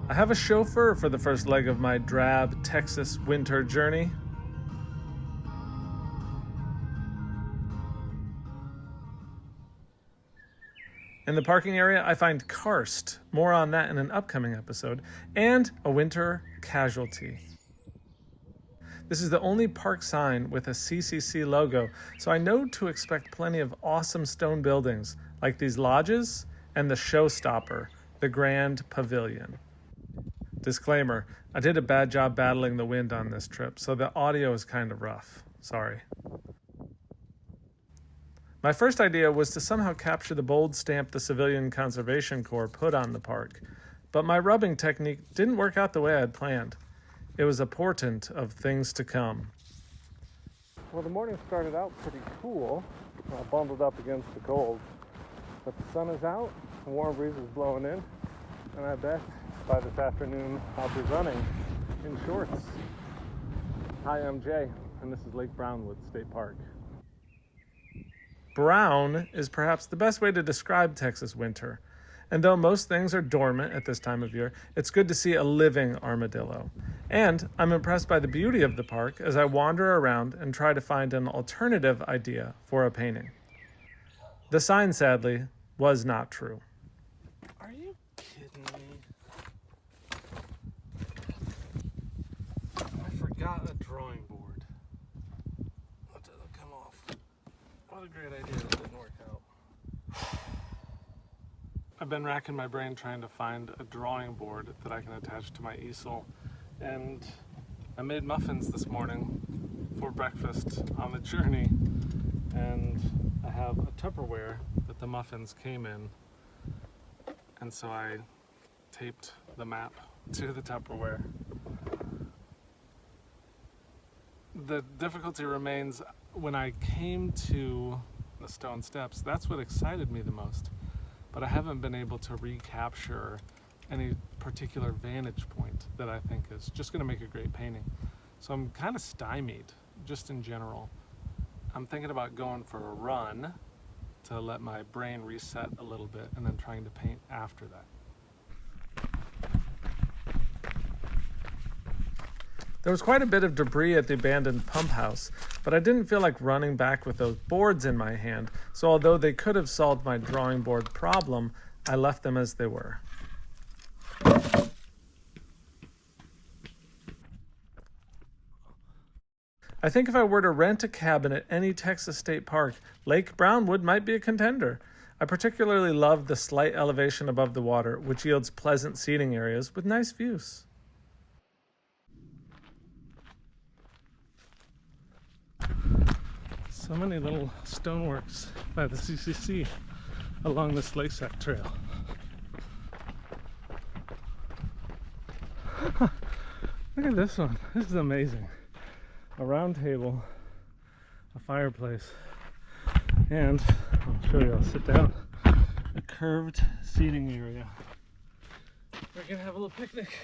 I have a chauffeur for the first leg of my drab Texas winter journey. In the parking area, I find karst, more on that in an upcoming episode, and a winter casualty. This is the only park sign with a CCC logo, so I know to expect plenty of awesome stone buildings, like these lodges and the showstopper, the Grand Pavilion. Disclaimer, I did a bad job battling the wind on this trip, so the audio is kind of rough. Sorry. My first idea was to somehow capture the bold stamp the Civilian Conservation Corps put on the park, but my rubbing technique didn't work out the way I had planned. It was a portent of things to come. Well, the morning started out pretty cool, bundled up against the cold, but the sun is out, the warm breeze is blowing in, and I bet by this afternoon I'll be running in shorts. Hi, I'm Jay, and this is Lake Brownwood State Park. Brown is perhaps the best way to describe Texas winter. And though most things are dormant at this time of year, it's good to see a living armadillo. And I'm impressed by the beauty of the park as I wander around and try to find an alternative idea for a painting. The sign, sadly, was not true. Are you kidding me? I forgot a drawing board. That doesn't come off. What a great idea that didn't work out. I've been racking my brain trying to find a drawing board that I can attach to my easel, and I made muffins this morning for breakfast on the journey, and I have a Tupperware that the muffins came in, and so I taped the map to the Tupperware. The difficulty remains when I came to the stone steps. That's what excited me the most. But I haven't been able to recapture any particular vantage point that I think is just going to make a great painting. So I'm kind of stymied, just in general. I'm thinking about going for a run to let my brain reset a little bit and then trying to paint after that. There was quite a bit of debris at the abandoned pump house, but I didn't feel like running back with those boards in my hand, so although they could have solved my drawing board problem, I left them as they were. I think if I were to rent a cabin at any Texas state park, Lake Brownwood might be a contender. I particularly love the slight elevation above the water, which yields pleasant seating areas with nice views. So many little stoneworks by the CCC along this lakeside trail. Look at this one. This is amazing. A round table, a fireplace, and I'll show you, I'll sit down, a curved seating area. We're gonna have a little picnic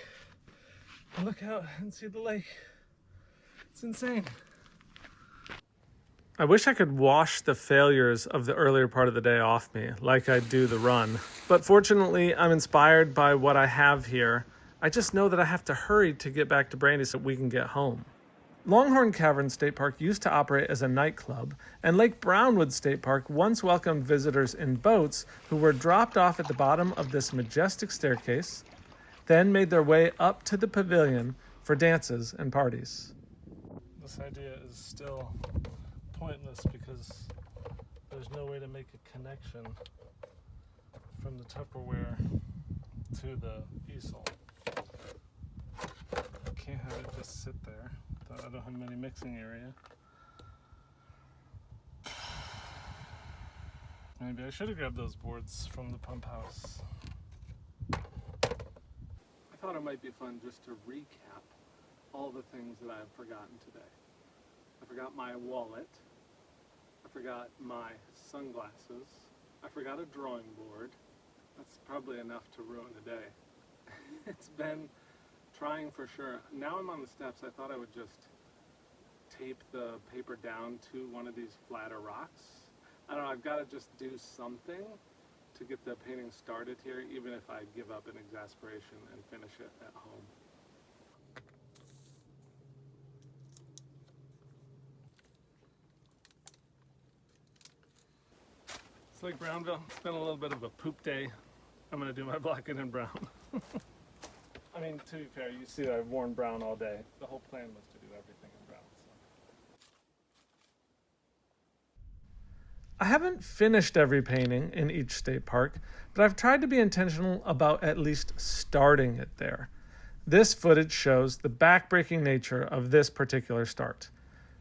and look out and see the lake. It's insane. I wish I could wash the failures of the earlier part of the day off me, like I do the run. But fortunately, I'm inspired by what I have here. I just know that I have to hurry to get back to Brandy so we can get home. Longhorn Cavern State Park used to operate as a nightclub, and Lake Brownwood State Park once welcomed visitors in boats who were dropped off at the bottom of this majestic staircase, then made their way up to the pavilion for dances and parties. This idea is still pointless because there's no way to make a connection from the Tupperware to the easel. Can't have it just sit there. I don't have many mixing area. Maybe I should have grabbed those boards from the pump house. I thought it might be fun just to recap all the things that I've forgotten today. I forgot my wallet. I forgot my sunglasses. I forgot a drawing board. That's probably enough to ruin a day. It's been trying for sure. Now I'm on the steps. I thought I would just tape the paper down to one of these flatter rocks. I don't know, I've got to just do something to get the painting started here, even if I give up in exasperation and finish it at home. It's Lake Brownville. It's been a little bit of a poop day. I'm gonna do my black and brown. I mean, to be fair, you see that I've worn brown all day. The whole plan was to do everything in brown. So. I haven't finished every painting in each state park, but I've tried to be intentional about at least starting it there. This footage shows the backbreaking nature of this particular start.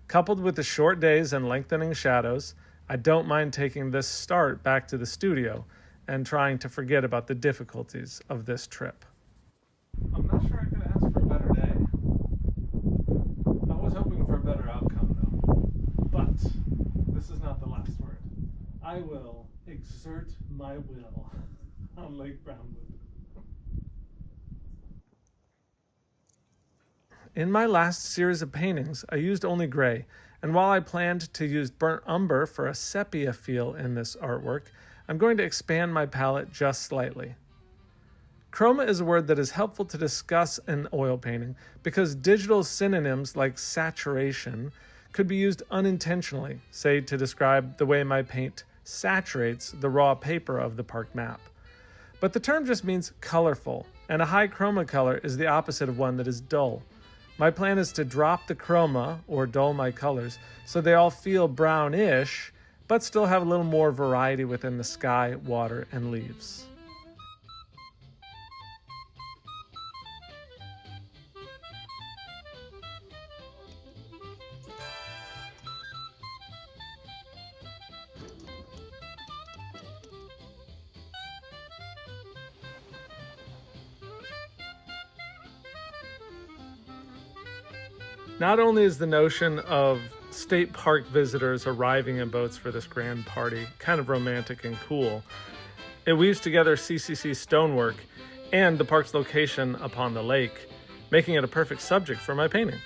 Coupled with the short days and lengthening shadows, I don't mind taking this start back to the studio and trying to forget about the difficulties of this trip. I'm not sure I could ask for a better day. I was hoping for a better outcome though. But this is not the last word. I will exert my will on Lake Brownwood. In my last series of paintings, I used only gray, and while I planned to use burnt umber for a sepia feel in this artwork, I'm going to expand my palette just slightly. Chroma is a word that is helpful to discuss in oil painting because digital synonyms like saturation could be used unintentionally, say to describe the way my paint saturates the raw paper of the park map. But the term just means colorful, and a high chroma color is the opposite of one that is dull. My plan is to drop the chroma, or dull my colors, so they all feel brownish, but still have a little more variety within the sky, water, and leaves. Not only is the notion of state park visitors arriving in boats for this grand party kind of romantic and cool, it weaves together CCC stonework and the park's location upon the lake, making it a perfect subject for my painting.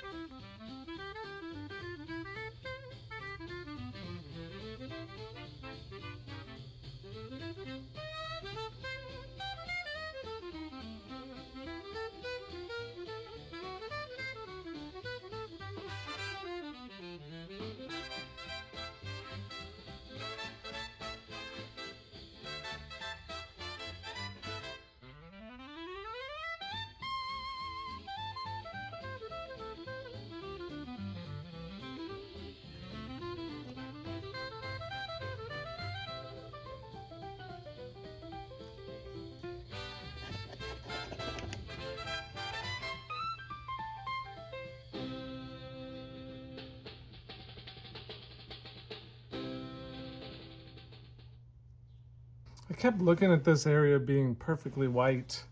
I kept looking at this area being perfectly white,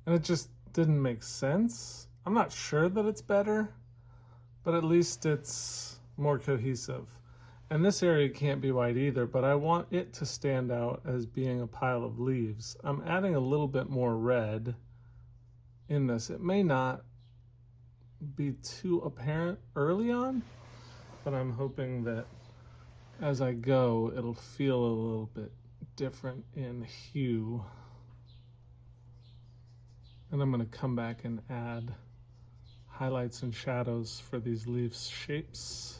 and it just didn't make sense. I'm not sure that it's better, but at least it's more cohesive. And this area can't be white either, but I want it to stand out as being a pile of leaves. I'm adding a little bit more red in this. It may not be too apparent early on, but I'm hoping that as I go, it'll feel a little bit different in hue. And I'm going to come back and add highlights and shadows for these leaves shapes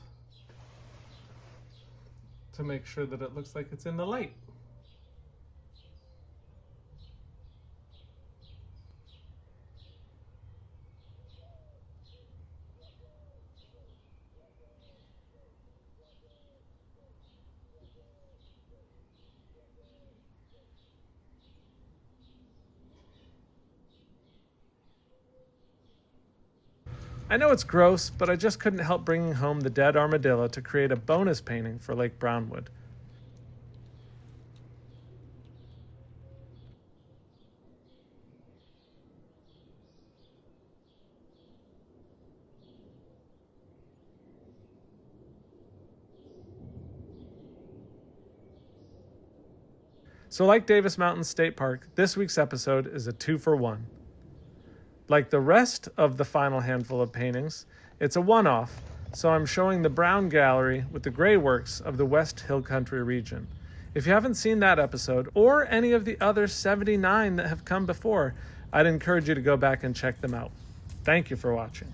to make sure that it looks like it's in the light. I know it's gross, but I just couldn't help bringing home the dead armadillo to create a bonus painting for Lake Brownwood. So like Davis Mountain State Park, this week's episode is a 2-for-1. Like the rest of the final handful of paintings, it's a one-off, so I'm showing the brown gallery with the gray works of the West Hill Country region. If you haven't seen that episode or any of the other 79 that have come before, I'd encourage you to go back and check them out. Thank you for watching.